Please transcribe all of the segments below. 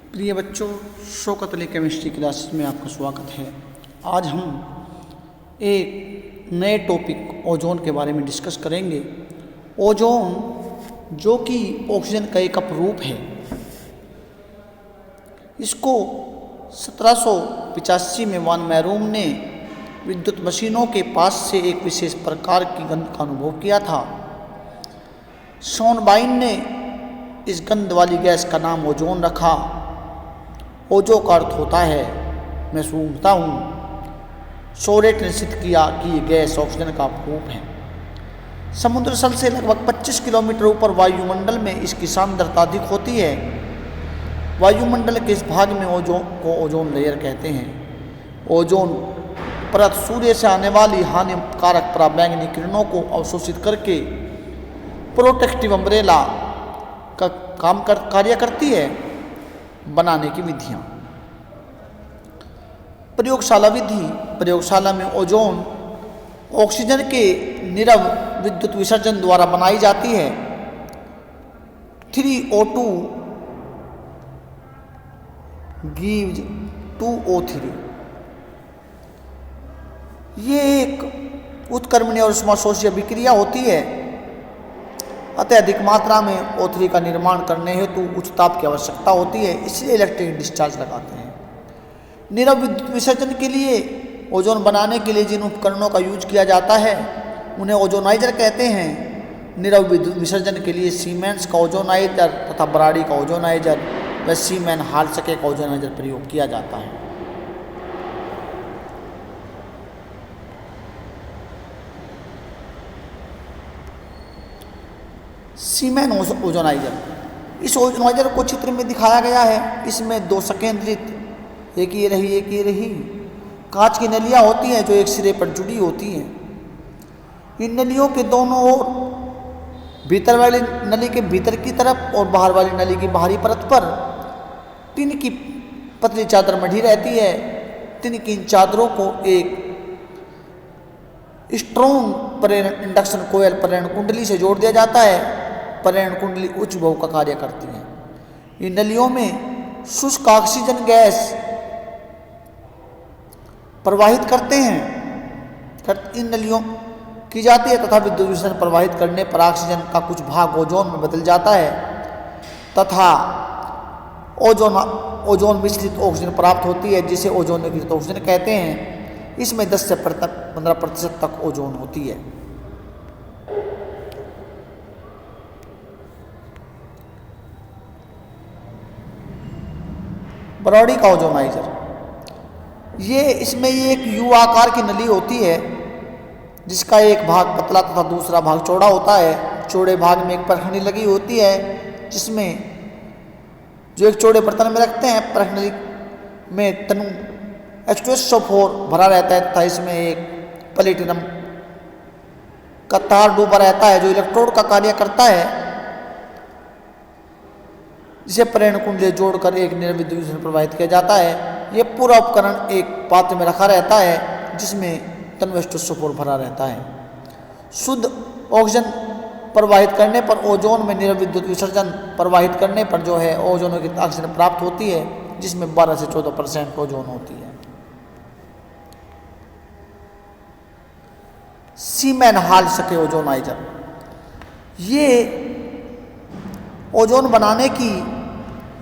प्रिय बच्चों, Shaukat Ali chemistry classes में आपका स्वागत है। आज हम एक नए टॉपिक ओजोन के बारे में डिस्कस करेंगे। ओजोन जो कि ऑक्सीजन का एक अपरूप है, इसको 1785 में वान मैरूम ने विद्युत मशीनों के पास से एक विशेष प्रकार की गंध का अनुभव किया था। शॉनबाइन ने इस गंध वाली गैस का नाम ओजोन रखा। ओजो का अर्थ होता है मैं सूंघता हूँ। सोरेट ने सिद्ध किया कि ये गैस ऑक्सीजन का अपरूप है। समुद्र तल से लगभग 25 किलोमीटर ऊपर वायुमंडल में इसकी सांद्रता अधिक होती है। वायुमंडल के इस भाग में ओजोन को ओजोन लेयर कहते हैं। ओजोन परत सूर्य से आने वाली हानिकारक पराबैंगनी किरणों को अवशोषित करके प्रोटेक्टिव अम्ब्रेला का कार्य करती है। बनाने की विधियाँ। प्रयोगशाला विधि। प्रयोगशाला में ओजोन ऑक्सीजन के नीरव विद्युत विसर्जन द्वारा बनाई जाती है। 3O2 gives 2O3। ये एक उत्क्रमणीय और उष्माशोषीय विक्रिया होती है। अत्यधिक मात्रा में O3 का निर्माण करने हेतु उच्च ताप की आवश्यकता होती है, इसलिए इलेक्ट्रिक डिस्चार्ज लगाते हैं। नीरव विद्युत विसर्जन के लिए ओजोन बनाने के लिए जिन उपकरणों का यूज किया जाता है उन्हें ओजोनाइजर कहते हैं। नीरव विद्युत विसर्जन के लिए सीमेंस का ओजोनाइजर तथा बराड़ी का ओजोनाइजर व सीमेन हाल्सके का ओजोनाइजर प्रयोग किया जाता है। सीमेन ओजोनाइजर। इस ओजोनाइजर को चित्र में दिखाया गया है। इसमें दो संकेंद्रित, एक ये रही कांच की नलियां होती हैं जो एक सिरे पर जुड़ी होती हैं। इन नलियों के दोनों ओर भीतर वाली नली के भीतर की तरफ और बाहर वाली नली की बाहरी परत पर टिन की पतली चादर मढ़ी रहती है। टिन की इन चादरों को एक स्ट्रॉन्ग प्रेरण इंडक्शन कोयल प्रेरण कुंडली से जोड़ दिया जाता है। प्रेरण कुंडली उच्च भव का कार्य करती है। इन नलियों में शुष्क ऑक्सीजन गैस प्रवाहित करते हैं। इन नलियों की जाती है तथा विद्युत विसर्जन प्रवाहित करने पर ऑक्सीजन का कुछ भाग ओजोन में बदल जाता है तथा ओजोन मिश्रित ऑक्सीजन प्राप्त होती है, जिसे ओजोन निगृहित ऑक्सीजन कहते हैं। इसमें 10 से 15% तक ओजोन होती है। बराड़ी का ओजोनाइजर। इसमें एक यू आकार की नली होती है जिसका एक भाग पतला तथा दूसरा भाग चौड़ा होता है। चौड़े भाग में एक परखनी लगी होती है जिसमें जो एक चौड़े बर्तन में रखते हैं। परखनी में तनु H2SO4 भरा रहता है तथा इसमें एक प्लेटिनम का तार डूबा रहता है जो इलेक्ट्रोड का कार्य करता है, जिसे प्रेरण कुंडली जोड़कर एक नीरव विद्युत विसर्जन प्रवाहित किया जाता है। यह पूरा उपकरण एक पात्र में रखा रहता है जिसमें तनु H2SO4 भरा रहता है। शुद्ध ऑक्सीजन प्रवाहित करने पर ओजोन में नीरव विद्युत विसर्जन प्रवाहित करने पर जो है ओजोन की ऑक्सीजन प्राप्त होती है, जिसमें 12 से 14% ओजोन होती है। सीमेन हाल्सके ओजोनाइजर। ये ओजोन बनाने की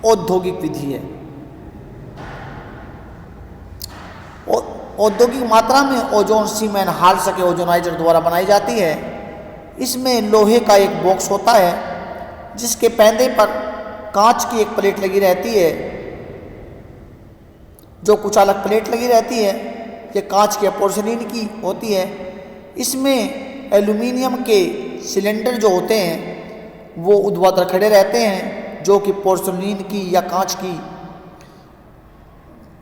औद्योगिक विधि है। औद्योगिक मात्रा में ओजोन सीमेन हाल्सके ओजोनाइजर द्वारा बनाई जाती है। इसमें लोहे का एक बॉक्स होता है जिसके पैंदे पर कांच की एक प्लेट लगी रहती है, जो कुचालक प्लेट लगी रहती है। ये कांच की पोर्सिलीन की होती है। इसमें एल्यूमिनियम के सिलेंडर जो होते हैं वो ऊर्ध्वाधर खड़े रहते हैं, जो कि पोर्सिलीन की या कांच की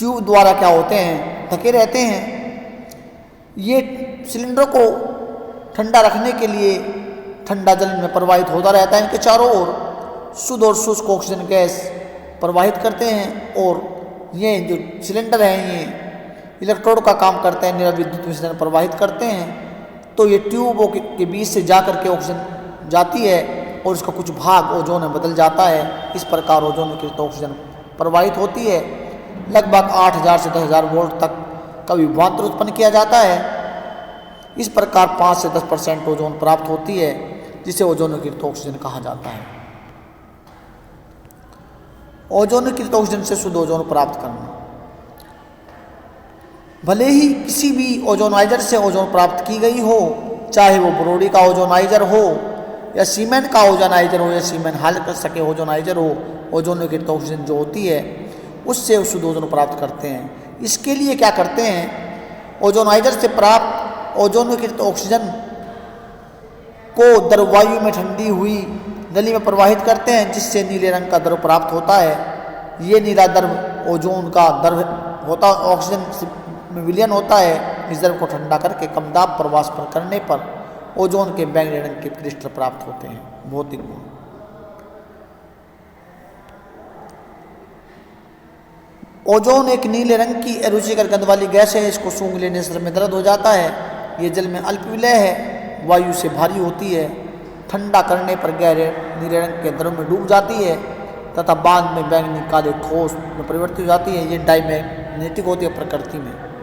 ट्यूब द्वारा क्या होते हैं, ढके रहते हैं। ये सिलेंडर को ठंडा रखने के लिए ठंडा जल में प्रवाहित होता रहता है। इनके चारों ओर शुद्ध और शुष्क ऑक्सीजन गैस प्रवाहित करते हैं और ये जो सिलेंडर हैं ये इलेक्ट्रोड का काम करते हैं, नीरव विद्युत विसर्जन प्रवाहित करते हैं। तो ये ट्यूबों के बीच से जाकर के ऑक्सीजन जाती है और इसका कुछ भाग ओजोन में बदल जाता है। इस प्रकार ओजोन में ऑक्सीजन प्रवाहित होती है। लगभग 8000 से 10,000 वोल्ट तक का विभवांतर उत्पन्न किया जाता है। इस प्रकार 5 से 10% ओजोन प्राप्त होती है, जिसे ओजोनकृत ऑक्सीजन कहा जाता है। ओजोनकृत ऑक्सीजन से शुद्ध ओजोन प्राप्त करना। भले ही किसी भी ओजोनाइजर से ओजोन प्राप्त की गई हो, चाहे वो ब्रोडी का ओजोनाइजर हो या सीमेंट का ओजोनाइजर हो या सीमेंट हाल कर सके ओजोनाइजर हो, ओजोनकृत ऑक्सीजन जो होती है उससे शुद्ध ओजोन प्राप्त करते हैं। इसके लिए क्या करते हैं, ओजोनाइजर से प्राप्त ओजोनकृत ऑक्सीजन को द्रव वायु में ठंडी हुई नली में प्रवाहित करते हैं, जिससे नीले रंग का द्रव प्राप्त होता है। ये नीला द्रव ओजोन का द्रव होता, ऑक्सीजन में विलयन होता है। इस द्रव को ठंडा करके कम दाब पर वाष्पन करने पर ओजोन के बैंगनी रंग के क्रिस्टल प्राप्त होते हैं। भौतिक गुण। ओजोन एक नीले रंग की अरुचिकर गंध वाली गैस है। इसको सूंघ लेने से सर में दर्द हो जाता है। ये जल में अल्प विलय है, वायु से भारी होती है। ठंडा करने पर गहरे नीले रंग के द्रव में डूब जाती है तथा बाद में बैंगनी काले ठोस में परिवर्तित हो जाती है। ये डायमैग्नेटिक होती है प्रकृति में।